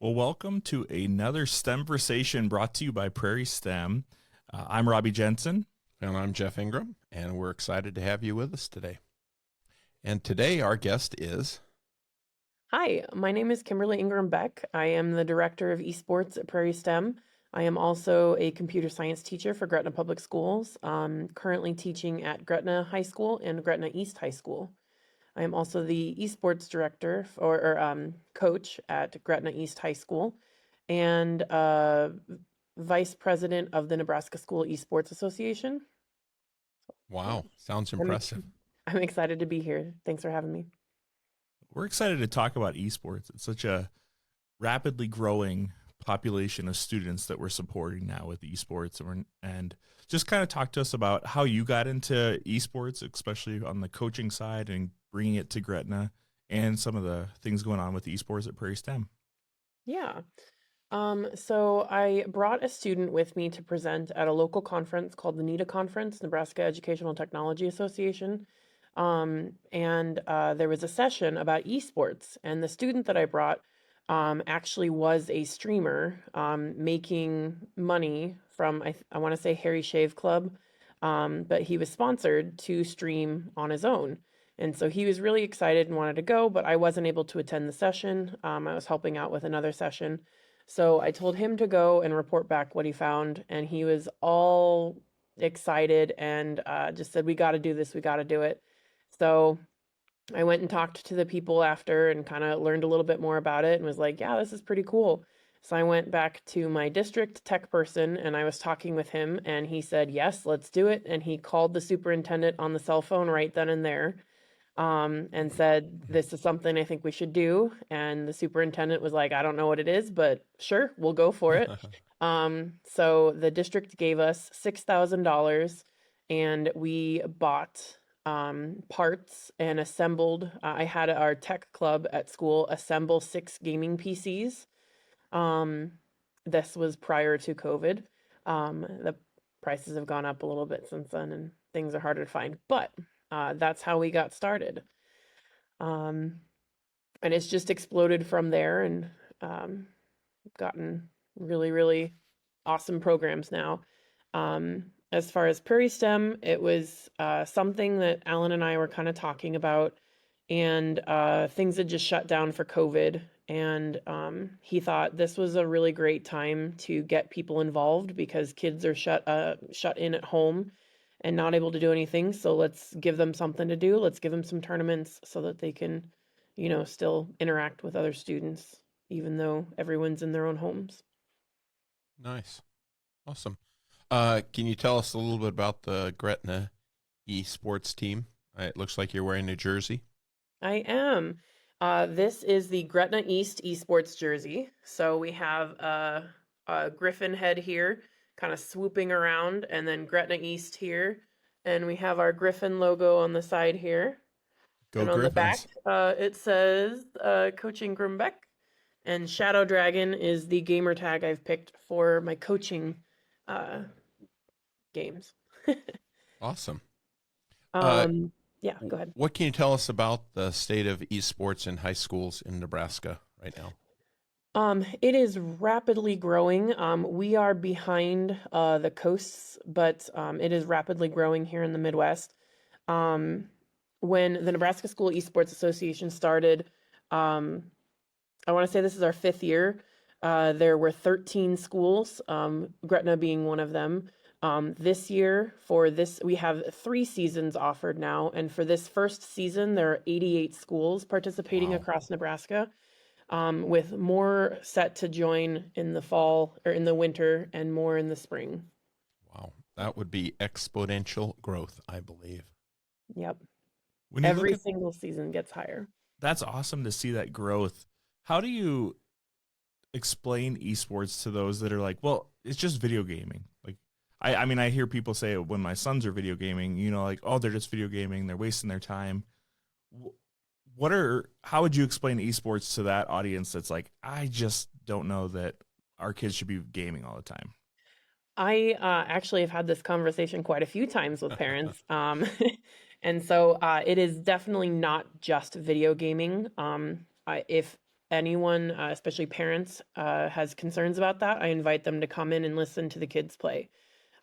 Well, welcome to another STEMversation brought to you by Prairie STEM. I'm Robbie Jensen. And I'm Jeff Ingram, and we're excited to have you with us today. And today our guest is... Hi, my name is Kimberly Ingraham-Beck. I am the Director of Esports at Prairie STEM. I am also a computer science teacher for Gretna Public Schools, currently teaching at Gretna High School and Gretna East High School. I am also the Esports Director or coach at Gretna East High School and Vice President of the Nebraska School Esports Association. Wow, sounds impressive. I'm excited to be here. Thanks for having me. We're excited to talk about esports. It's such a rapidly growing population of students that we're supporting now with esports, and just kind of talk to us about how you got into esports, especially on the coaching side and bringing it to Gretna, and some of the things going on with esports at Prairie STEM. Yeah. So I brought a student with me to present at a local conference called the NETA Conference, Nebraska Educational Technology Association. And there was a session about esports, and the student that I brought actually was a streamer making money from, I want to say Harry Shave Club, but he was sponsored to stream on his own. And so he was really excited and wanted to go, but I wasn't able to attend the session. I was helping out with another session. So I told him to go and report back what he found, and he was all excited and just said, "We got to do this, we got to do it." So I went and talked to the people after and kind of learned a little bit more about it and was like, yeah, this is pretty cool. So I went back to my district tech person and I was talking with him, and he said, yes, let's do it. And he called the superintendent on the cell phone right then and there and said, this is something I think we should do. And the superintendent was like, I don't know what it is, but sure, we'll go for it. So the district gave us $6,000 and we bought parts and assembled. I had our tech club at school assemble 6 gaming PCs. This was prior to COVID. The prices have gone up a little bit since then and things are harder to find, but that's how we got started. And it's just exploded from there, and gotten really, really awesome programs now. As far as Prairie STEM, it was something that Alan and I were kind of talking about, and things had just shut down for COVID. And he thought this was a really great time to get people involved because kids are shut in at home and not able to do anything. So let's give them something to do. Let's give them some tournaments so that they can, still interact with other students, even though everyone's in their own homes. Nice. Awesome. Can you tell us a little bit about the Gretna esports team? It looks like you're wearing a jersey. I am. This is the Gretna East esports jersey. So we have a griffin head here, kind of swooping around, and then Gretna East here. And we have our griffin logo on the side here. Go and on Griffins. the back, it says Coach Ingram-Beck. And Shadow Dragon is the gamer tag I've picked for my coaching games. Awesome. Yeah, go ahead. What can you tell us about the state of esports in high schools in Nebraska right now? It is rapidly growing. We are behind the coasts, but it is rapidly growing here in the Midwest. When the Nebraska School Esports Association started, I want to say this is our 5th year. There were 13 schools, Gretna being one of them. This year, we have 3 seasons offered now, and for this first season, there are 88 schools participating across Nebraska, with more set to join in the fall or in the winter and more in the spring. Wow, that would be exponential growth, I believe. Yep. Every single season gets higher. That's awesome to see that growth. How do you explain esports to those that are like, well, it's just video gaming? Like, I mean, I hear people say when my sons are video gaming, like, oh, they're just video gaming, they're wasting their time. How would you explain esports to that audience that's like, I just don't know that our kids should be gaming all the time? I actually have had this conversation quite a few times with parents. And so it is definitely not just video gaming. If anyone, especially parents, has concerns about that, I invite them to come in and listen to the kids play.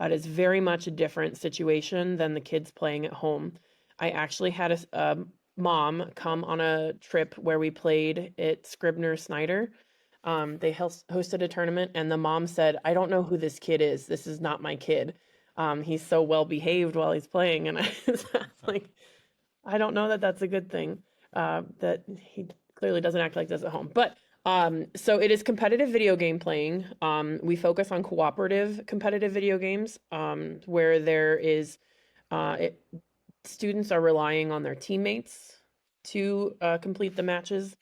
It is very much a different situation than the kids playing at home. I actually had a mom come on a trip where we played at Scribner Snyder. They hosted a tournament, and the mom said, "I don't know who this kid is. This is not my kid. He's so well behaved while he's playing." And I was like, I don't know that that's a good thing. That he clearly doesn't act like this at home. But so it is competitive video game playing. We focus on cooperative competitive video games, where there is students are relying on their teammates to complete the matches.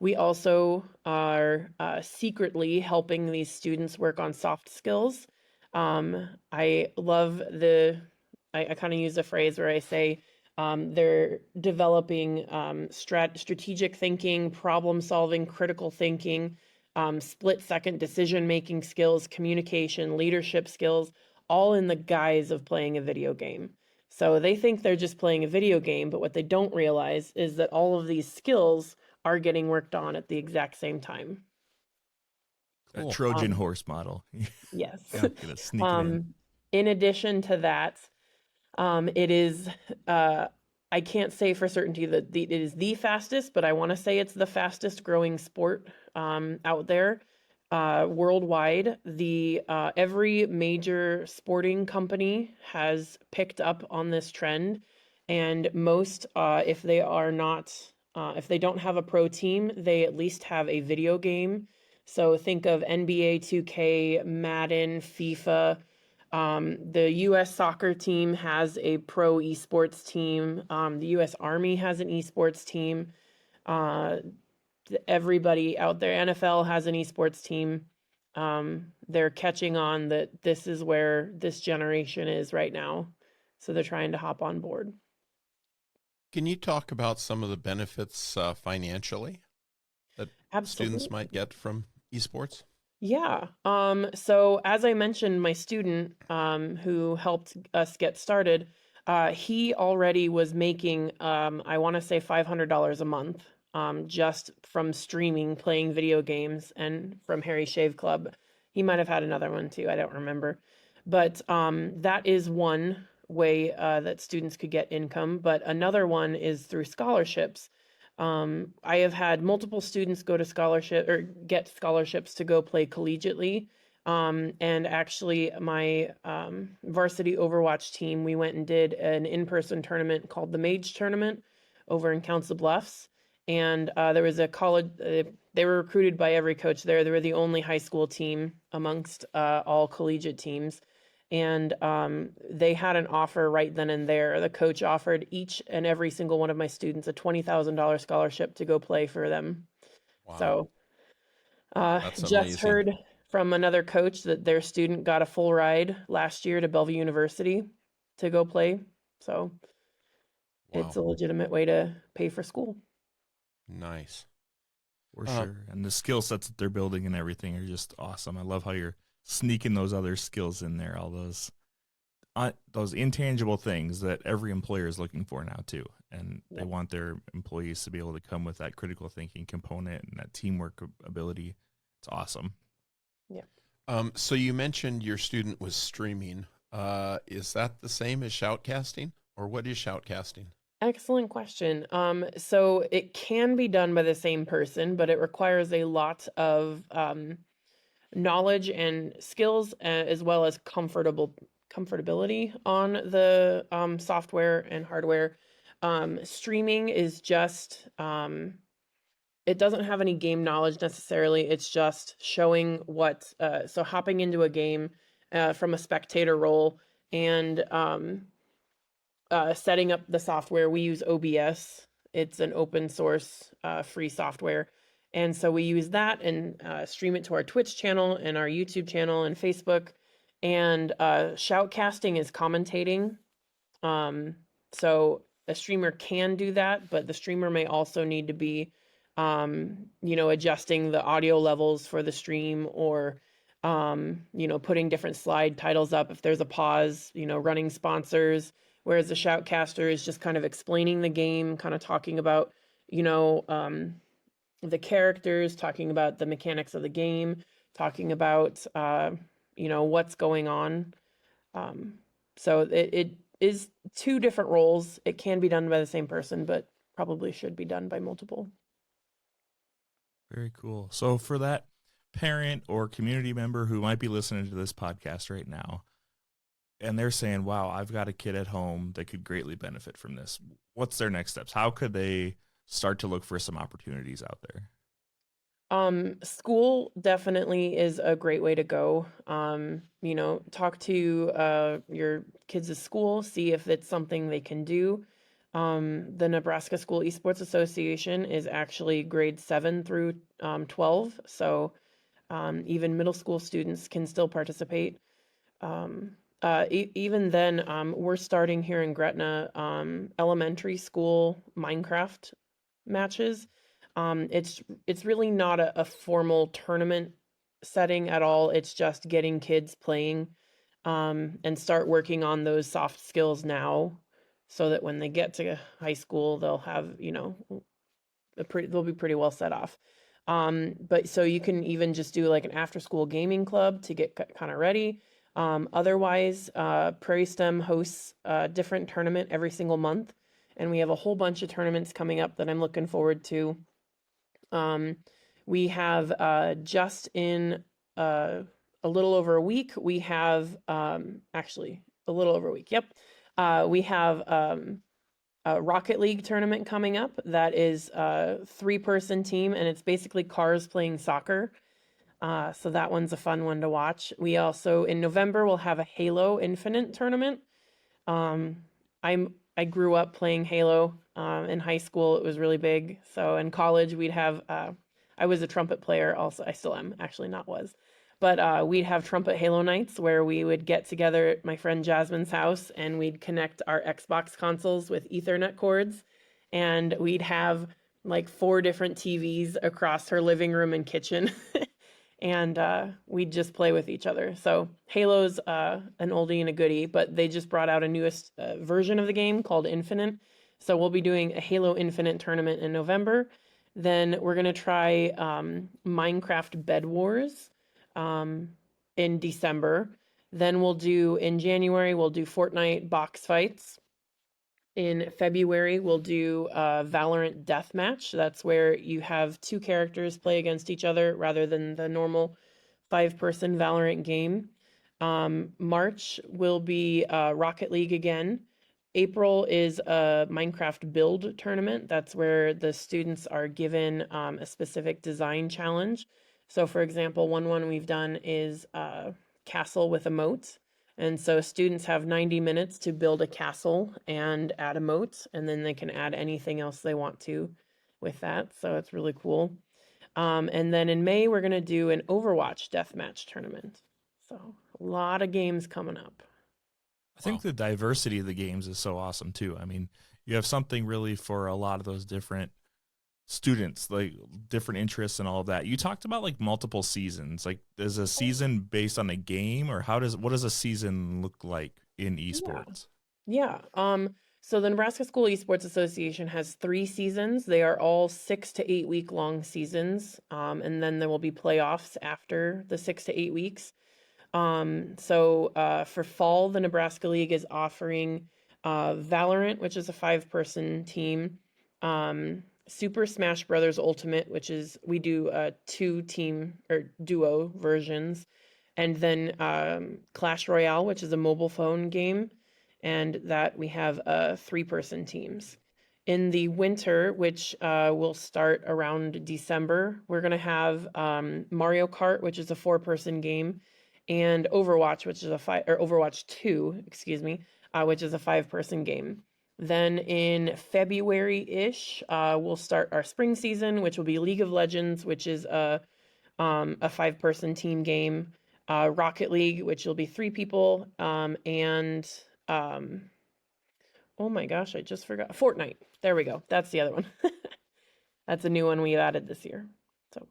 We also are secretly helping these students work on soft skills. I love I kind of use a phrase where I say they're developing strategic thinking, problem solving, critical thinking, split-second decision-making skills, communication, leadership skills, all in the guise of playing a video game. So they think they're just playing a video game, but what they don't realize is that all of these skills are getting worked on at the exact same time. A Trojan horse model. Yes. Gonna sneak it in. In addition to that, it is, I can't say for certainty that it is the fastest, but I want to say it's the fastest growing sport out there worldwide. Every major sporting company has picked up on this trend, and most, if they are not, if they don't have a pro team, they at least have a video game. So think of NBA 2K, Madden, FIFA. The U.S. soccer team has a pro esports team. The U.S. Army has an esports team. Everybody out there, NFL has an esports team. They're catching on that this is where this generation is right now. So they're trying to hop on board. Can you talk about some of the benefits financially that Absolutely. students might get from esports? Yeah. So as I mentioned, my student who helped us get started, he already was making, I want to say $500 a month just from streaming, playing video games, and from Harry Shave Club. He might have had another one too. I don't remember. But that is one way that students could get income. But another one is through scholarships. I have had multiple students go to scholarship or get scholarships to go play collegiately. And actually my varsity Overwatch team, we went and did an in-person tournament called the Mage Tournament over in Council Bluffs. And there was a college, they were recruited by every coach there. They were the only high school team amongst all collegiate teams. And they had an offer right then and there. The coach offered each and every single one of my students a $20,000 scholarship to go play for them. Wow. So That's just amazing. heard from another coach that their student got a full ride last year to Bellevue University to go play. So it's a Wow. legitimate way to pay for school. Nice. For sure. And the skill sets that they're building and everything are just awesome. I love how you're sneaking those other skills in there, all those intangible things that every employer is looking for now too. And they want their employees to be able to come with that critical thinking component and that teamwork ability. It's awesome. Yeah. So you mentioned your student was streaming. Is that the same as shoutcasting, or what is shoutcasting? Excellent question. So it can be done by the same person, but it requires a lot of knowledge and skills, as well as comfortability on the software and hardware. Streaming is just, it doesn't have any game knowledge necessarily. It's just showing so hopping into a game from a spectator role and setting up the software. We use OBS. It's an open source free software. And so we use that and stream it to our Twitch channel and our YouTube channel and Facebook. And shoutcasting is commentating. So a streamer can do that, but the streamer may also need to be, adjusting the audio levels for the stream, or, putting different slide titles up if there's a pause, running sponsors. Whereas the shoutcaster is just kind of explaining the game, kind of talking about, the characters, talking about the mechanics of the game, talking about, what's going on. So it is two different roles. It can be done by the same person, but probably should be done by multiple. Very cool. So for that parent or community member who might be listening to this podcast right now, and they're saying, wow, I've got a kid at home that could greatly benefit from this, what's their next steps? How could they start to look for some opportunities out there? School definitely is a great way to go. Talk to your kids' school, see if it's something they can do. The Nebraska School Esports Association is actually grade 7 through 12, so even middle school students can still participate. Even then, we're starting here in Gretna elementary school Minecraft matches. It's really not a formal tournament setting at all. It's just getting kids playing and start working on those soft skills now, so that when they get to high school, they'll have, they'll be pretty well set off. But so you can even just do like an after school gaming club to get kind of ready. Otherwise, Prairie STEM hosts a different tournament every single month, and we have a whole bunch of tournaments coming up that I'm looking forward to. We have just in a little over a week, we have actually a little over a week. Yep. We have a Rocket League tournament coming up that is a 3-person team, and it's basically cars playing soccer. So that one's a fun one to watch. We also, in November, will have a Halo Infinite tournament. I grew up playing Halo in high school. It was really big. So in college, we'd have, I was a trumpet player also. I still am, actually, not was. But we'd have trumpet Halo nights where we would get together at my friend Jasmine's house, and we'd connect our Xbox consoles with Ethernet cords. And we'd have like 4 different TVs across her living room and kitchen. And we'd just play with each other. So Halo's an oldie and a goodie, but they just brought out a newest version of the game called Infinite. So we'll be doing a Halo Infinite tournament in November. Then we're going to try Minecraft Bed Wars in December. Then in January, we'll do Fortnite box fights. In February, we'll do Valorant Deathmatch. That's where you have 2 characters play against each other rather than the normal 5-person Valorant game. March will be Rocket League again. April is a Minecraft build tournament. That's where the students are given a specific design challenge. So for example, one we've done is castle with a moat. And so students have 90 minutes to build a castle and add a moat, and then they can add anything else they want to with that. So it's really cool. And then in May, we're going to do an Overwatch deathmatch tournament. So a lot of games coming up. I think the diversity of the games is so awesome too. I mean, you have something really for a lot of those different students, like different interests and all of that. You talked about like multiple seasons. Like, is a season based on a game, or what does a season look like in esports? Yeah. So the Nebraska School Esports Association has 3 seasons. They are all 6 to 8 week long seasons. And then there will be playoffs after the 6 to 8 weeks. So for fall, the Nebraska League is offering Valorant, which is a 5-person team. Super Smash Brothers Ultimate, which is, we do 2-team or duo versions, and then Clash Royale, which is a mobile phone game, and that we have 3-person teams. In the winter, which will start around December, we're going to have Mario Kart, which is a 4-person game, and Overwatch, which is Overwatch 2, excuse me, which is a 5-person game. Then in February-ish, we'll start our spring season, which will be League of Legends, which is a 5-person team game, Rocket League, which will be 3 people, and oh my gosh, I just forgot, Fortnite. There we go. That's the other one. That's a new one we added this year. So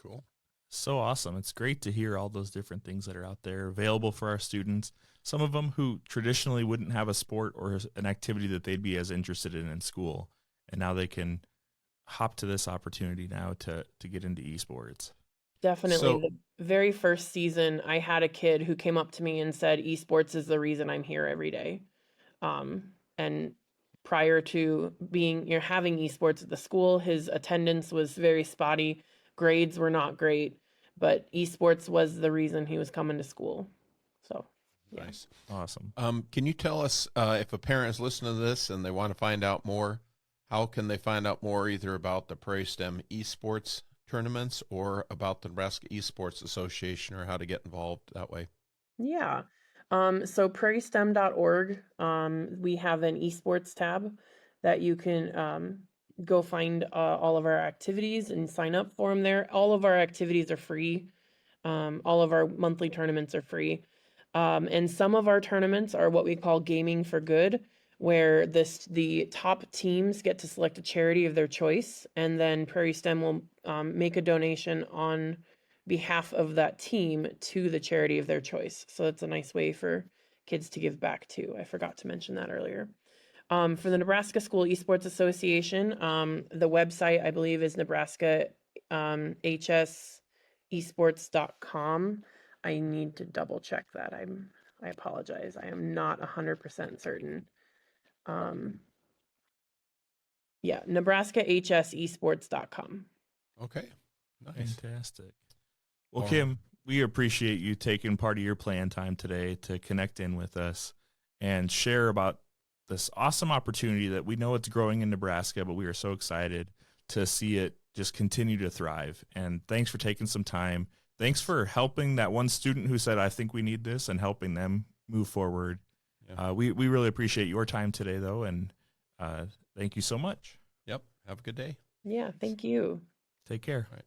Cool. So awesome. It's great to hear all those different things that are out there available for our students. Some of them who traditionally wouldn't have a sport or an activity that they'd be as interested in school. And now they can hop to this opportunity now to get into esports? Definitely. So, The very first season, I had a kid who came up to me and said, esports is the reason I'm here every day. And prior to being, having esports at the school, his attendance was very spotty. Grades were not great, but esports was the reason he was coming to school. So, yeah. nice. Awesome. Can you tell us if a parent is listening to this and they want to find out more, how can they find out more either about the Prairie STEM esports tournaments or about the Nebraska Esports Association, or how to get involved that way? Yeah. So prairiestem.org, we have an esports tab that you can go find all of our activities and sign up for them there. All of our activities are free. All of our monthly tournaments are free. And some of our tournaments are what we call gaming for good, where the top teams get to select a charity of their choice, and then Prairie STEM will make a donation on behalf of that team to the charity of their choice. So it's a nice way for kids to give back too. I forgot to mention that earlier. For the Nebraska School Esports Association, the website I believe is Nebraska HSesports.com. I need to double check that. I apologize. I am not 100% certain. Yeah, NebraskaHSesports.com. Okay, nice. Fantastic. Well, Well, Kim, we appreciate you taking part of your plan time today to connect in with us and share about this awesome opportunity that we know it's growing in Nebraska, but we are so excited to see it just continue to thrive. And thanks for taking some time. Thanks for helping that one student who said, I think we need this, and helping them move forward. Yeah. We really appreciate your time today, though, and thank you so much. Yep. Have a good day. Yeah, thank you. Take care. All right.